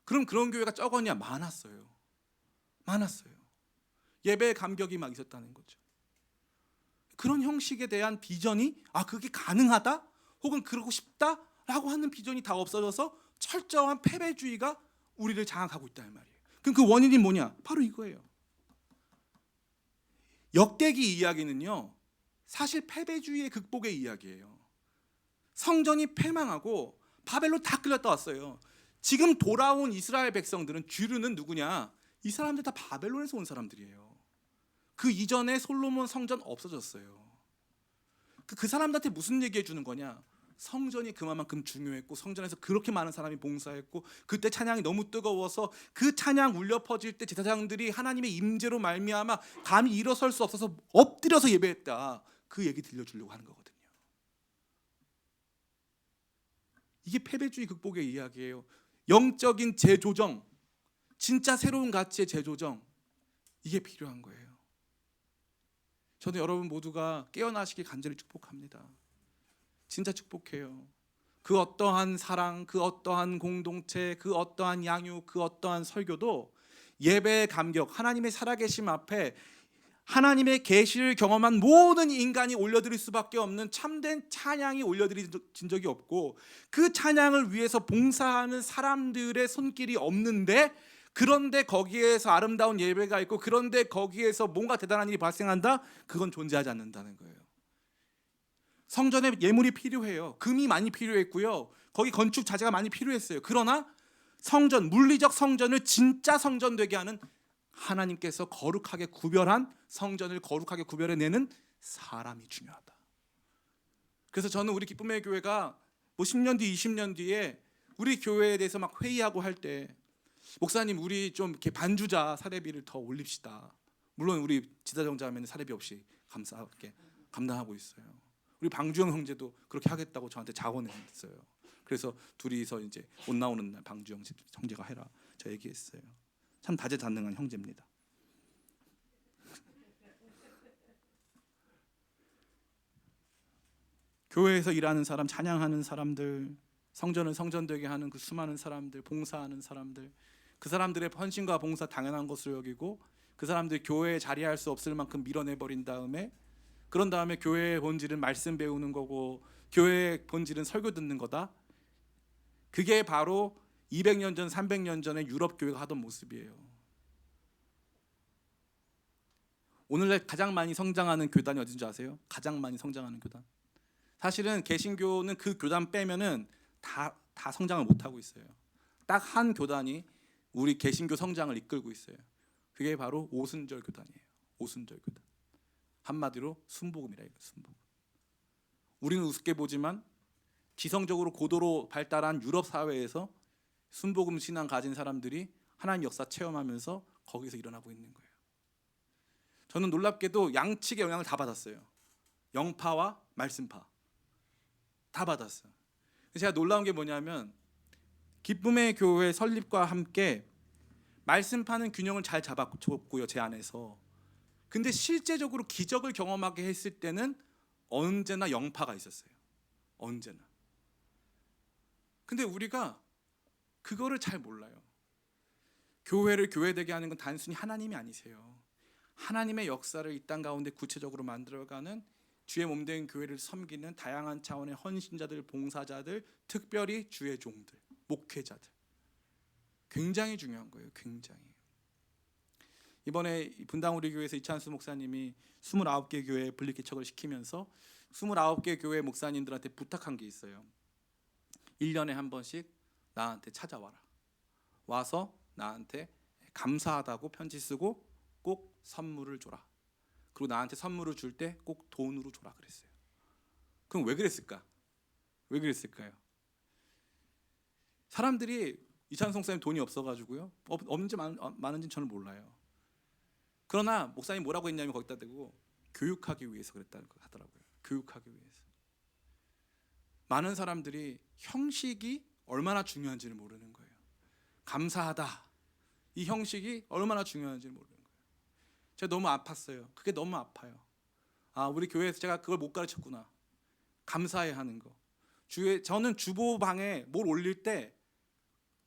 그럼 그런 교회가 적었냐? 많았어요. 예배의 감격이 막 있었다는 거죠. 그런 형식에 대한 비전이 그게 가능하다? 혹은 그러고 싶다라고 하는 비전이 다 없어져서 철저한 패배주의가 우리를 장악하고 있다는 말이에요. 그럼 그 원인이 뭐냐? 바로 이거예요. 역대기 이야기는요, 사실 패배주의의 극복의 이야기예요. 성전이 패망하고 바벨론 다 끌렸다 왔어요. 지금 돌아온 이스라엘 백성들은 주류는 누구냐? 이 사람들 다 바벨론에서 온 사람들이에요. 그 이전에 솔로몬 성전 없어졌어요. 그 사람들한테 무슨 얘기해 주는 거냐? 성전이 그만큼 중요했고 성전에서 그렇게 많은 사람이 봉사했고 그때 찬양이 너무 뜨거워서 그 찬양 울려 퍼질 때 제사장들이 하나님의 임재로 말미암아 감히 일어설 수 없어서 엎드려서 예배했다. 그 얘기 들려주려고 하는 거거든요. 이게 패배주의 극복의 이야기예요. 영적인 재조정, 진짜 새로운 가치의 재조정, 이게 필요한 거예요. 저는 여러분 모두가 깨어나시길 간절히 축복합니다. 진짜 축복해요. 그 어떠한 사랑, 그 어떠한 공동체, 그 어떠한 양육, 그 어떠한 설교도 예배의 감격, 하나님의 살아계심 앞에 하나님의 계시를 경험한 모든 인간이 올려드릴 수밖에 없는 참된 찬양이 올려드린 적이 없고, 그 찬양을 위해서 봉사하는 사람들의 손길이 없는데, 그런데 거기에서 아름다운 예배가 있고 그런데 거기에서 뭔가 대단한 일이 발생한다? 그건 존재하지 않는다는 거예요. 성전에 예물이 필요해요. 금이 많이 필요했고요. 거기 건축 자재가 많이 필요했어요. 그러나 성전, 물리적 성전을 진짜 성전 되게 하는 하나님께서 거룩하게 구별한 성전을 거룩하게 구별해내는 사람이 중요하다. 그래서 저는 우리 기쁨의 교회가 뭐 10년 뒤, 20년 뒤에 우리 교회에 대해서 막 회의하고 할 때 목사님 우리 좀 이렇게 반주자 사례비를 더 올립시다. 물론 우리 지사정자면 사례비 없이 감사하게 감당하고 있어요. 우리 방주영 형제도 그렇게 하겠다고 저한테 자원했어요. 그래서 둘이서 이제 옷 나오는 날 방주영 형제가 해라 제가 얘기했어요. 참 다재다능한 형제입니다. 교회에서 일하는 사람, 찬양하는 사람들, 성전을 성전되게 하는 그 수많은 사람들, 봉사하는 사람들, 그 사람들의 헌신과 봉사 당연한 것으로 여기고 그 사람들 교회에 자리할 수 없을 만큼 밀어내버린 다음에 그런 다음에 교회의 본질은 말씀 배우는 거고 교회의 본질은 설교 듣는 거다. 그게 바로 200년 전, 300년 전에 유럽 교회가 하던 모습이에요. 오늘날 가장 많이 성장하는 교단이 어딘 줄 아세요? 가장 많이 성장하는 교단. 사실은 개신교는 그 교단 빼면은 다 성장을 못 하고 있어요. 딱 한 교단이 우리 개신교 성장을 이끌고 있어요. 그게 바로 오순절 교단이에요. 오순절 교단. 한마디로 순복음이라 이거 순복음. 우리는 우습게 보지만 지성적으로 고도로 발달한 유럽 사회에서 순복음 신앙 가진 사람들이 하나님 역사 체험하면서 거기서 일어나고 있는 거예요. 저는 놀랍게도 양측의 영향을 다 받았어요. 영파와 말씀파 다 받았어요. 제가 놀라운 게 뭐냐면 기쁨의 교회 설립과 함께 말씀파는 균형을 잘 잡았고요, 제 안에서. 근데 실제적으로 기적을 경험하게 했을 때는 언제나 영파가 있었어요. 언제나. 근데 우리가 그거를 잘 몰라요. 교회를 교회되게 하는 건 단순히 하나님이 아니세요. 하나님의 역사를 이 땅 가운데 구체적으로 만들어가는 주의 몸된 교회를 섬기는 다양한 차원의 헌신자들, 봉사자들, 특별히 주의 종들, 목회자들. 굉장히 중요한 거예요. 굉장히. 이번에 분당 우리 교회에서 이찬수 목사님이 29개 교회에 분리개척을 시키면서 29개 교회 목사님들한테 부탁한 게 있어요. 1년에 한 번씩 나한테 찾아와라. 와서 나한테 감사하다고 편지 쓰고 꼭 선물을 줘라. 그리고 나한테 선물을 줄 때 꼭 돈으로 줘라 그랬어요. 그럼 왜 그랬을까? 왜 그랬을까요? 사람들이 이찬수 목사님 돈이 없어가지고요. 없는지 많은지 저는 몰라요. 그러나 목사님 뭐라고 했냐면 거기다 대고 교육하기 위해서 그랬다고 하더라고요. 교육하기 위해서. 많은 사람들이 형식이 얼마나 중요한지를 모르는 거예요. 감사하다. 이 형식이 얼마나 중요한지를 모르는 거예요. 제가 너무 아팠어요. 그게 너무 아파요. 아, 우리 교회에서 제가 그걸 못 가르쳤구나. 감사해야 하는 거. 저는 주보방에 뭘 올릴 때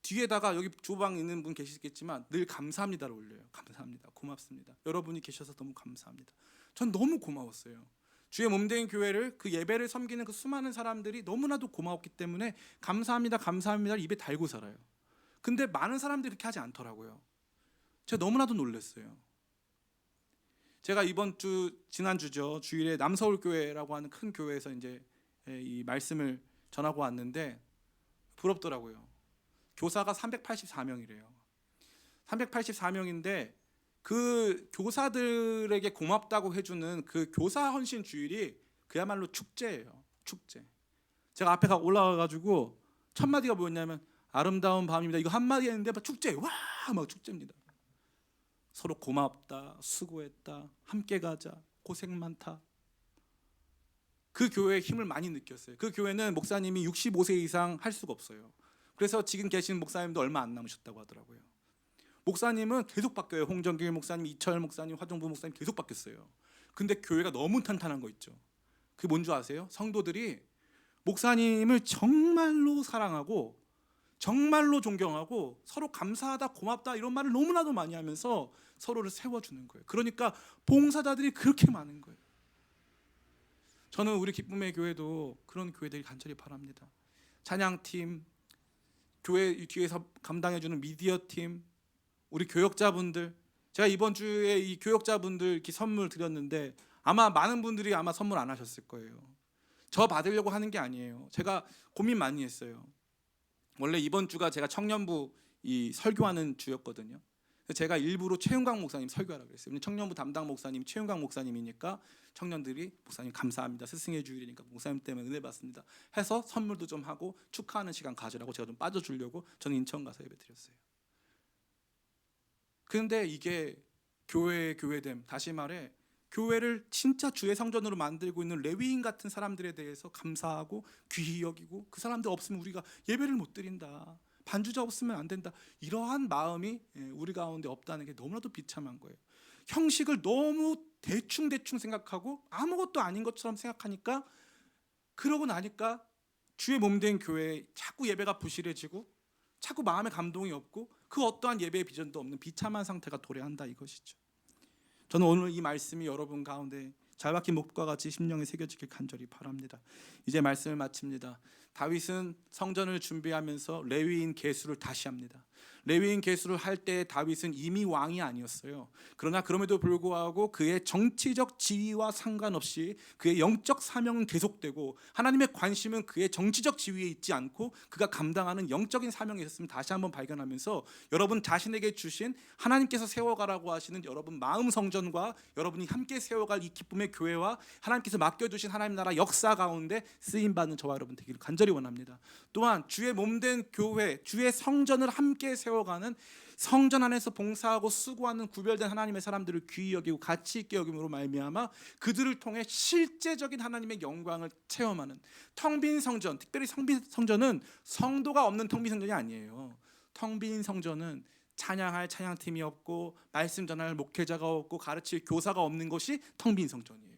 뒤에다가 여기 주보방 있는 분 계시겠지만 늘 감사합니다를 올려요. 감사합니다. 고맙습니다. 여러분이 계셔서 너무 감사합니다. 전 너무 고마웠어요. 주의 몸된 교회를 그 예배를 섬기는 그 수많은 사람들이 너무나도 고마웠기 때문에 감사합니다. 감사합니다를 입에 달고 살아요. 근데 많은 사람들이 그렇게 하지 않더라고요. 제가 너무나도 놀랐어요. 제가 이번 주 지난주죠. 주일에 남서울교회라고 하는 큰 교회에서 이제 이 말씀을 전하고 왔는데 부럽더라고요. 교사가 384명이래요. 384명인데 그 교사들에게 고맙다고 해주는 그 교사 헌신 주일이 그야말로 축제예요. 축제. 제가 앞에 올라가가지고 첫 마디가 뭐였냐면 아름다운 밤입니다. 이거 한 마디 했는데 막 축제. 와! 막 축제입니다. 서로 고맙다, 수고했다, 함께 가자, 고생 많다. 그 교회의 힘을 많이 느꼈어요. 그 교회는 목사님이 65세 이상 할 수가 없어요. 그래서 지금 계신 목사님도 얼마 안 남으셨다고 하더라고요. 목사님은 계속 바뀌어요. 홍정길 목사님, 이철 목사님, 화정부 목사님 계속 바뀌었어요. 근데 교회가 너무 탄탄한 거 있죠. 그게 뭔 줄 아세요? 성도들이 목사님을 정말로 사랑하고 정말로 존경하고 서로 감사하다, 고맙다 이런 말을 너무나도 많이 하면서 서로를 세워주는 거예요. 그러니까 봉사자들이 그렇게 많은 거예요. 저는 우리 기쁨의 교회도 그런 교회들이 간절히 바랍니다. 찬양팀, 교회 뒤에서 감당해주는 미디어팀, 우리 교역자분들, 제가 이번 주에 이 교역자분들 이렇게 선물 드렸는데 아마 많은 분들이 아마 선물 안 하셨을 거예요. 저 받으려고 하는 게 아니에요. 제가 고민 많이 했어요. 원래 이번 주가 제가 청년부 이 설교하는 주였거든요. 제가 일부러 최윤광 목사님 설교하라고 그랬어요. 청년부 담당 목사님 최윤광 목사님이니까 청년들이 목사님 감사합니다. 스승의 주일이니까 목사님 때문에 은혜 받습니다. 해서 선물도 좀 하고 축하하는 시간 가지라고 제가 좀 빠져주려고 저는 인천 가서 예배 드렸어요. 그런데 이게 교회됨, 다시 말해 교회를 진짜 주의 성전으로 만들고 있는 레위인 같은 사람들에 대해서 감사하고 귀히 여기고 그 사람들 없으면 우리가 예배를 못 드린다, 반주자 없으면 안 된다, 이러한 마음이 우리 가운데 없다는 게 너무나도 비참한 거예요. 형식을 너무 대충 생각하고 아무것도 아닌 것처럼 생각하니까, 그러고 나니까 주의 몸된 교회에 자꾸 예배가 부실해지고 자꾸 마음의 감동이 없고 그 어떠한 예배의 비전도 없는 비참한 상태가 도래한다, 이것이죠. 저는 오늘 이 말씀이 여러분 가운데 잘 박힌 목과 같이 심령에 새겨지길 간절히 바랍니다. 이제 말씀을 마칩니다. 다윗은 성전을 준비하면서 레위인 계수를 다시 합니다. 레위인 계수를 할 때 다윗은 이미 왕이 아니었어요. 그러나 그럼에도 불구하고 그의 정치적 지위와 상관없이 그의 영적 사명은 계속되고 하나님의 관심은 그의 정치적 지위에 있지 않고 그가 감당하는 영적인 사명이 있었음을 다시 한번 발견하면서 여러분 자신에게 주신 하나님께서 세워가라고 하시는 여러분 마음 성전과 여러분이 함께 세워갈 이 기쁨의 교회와 하나님께서 맡겨주신 하나님 나라 역사 가운데 쓰임받는 저와 여러분 되기를 간절히 원합니다. 또한 주의 몸된 교회, 주의 성전을 함께 세워가는 성전 안에서 봉사하고 수고하는 구별된 하나님의 사람들을 귀히 여기고 가치 있게 여김으로 말미암아 그들을 통해 실제적인 하나님의 영광을 체험하는 텅 빈 성전, 특별히 성전은 성도가 없는 텅 빈 성전이 아니에요. 텅 빈 성전은 찬양할 찬양팀이 없고 말씀 전할 목회자가 없고 가르칠 교사가 없는 것이 텅 빈 성전이에요.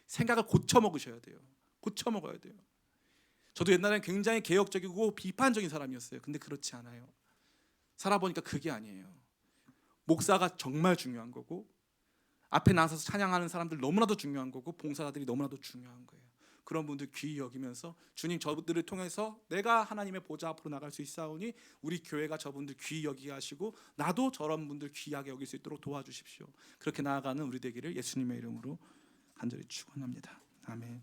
생각을 고쳐 먹으셔야 돼요. 고쳐 먹어야 돼요. 저도 옛날엔 굉장히 개혁적이고 비판적인 사람이었어요. 근데 그렇지 않아요. 살아보니까 그게 아니에요. 목사가 정말 중요한 거고 앞에 나서서 찬양하는 사람들 너무나도 중요한 거고 봉사자들이 너무나도 중요한 거예요. 그런 분들 귀히 여기면서 주님 저분들을 통해서 내가 하나님의 보좌 앞으로 나갈 수 있사오니 우리 교회가 저분들 귀히 여기게 하시고 나도 저런 분들 귀하게 여길 수 있도록 도와주십시오. 그렇게 나아가는 우리 되기를 예수님의 이름으로 간절히 축원합니다. 아멘.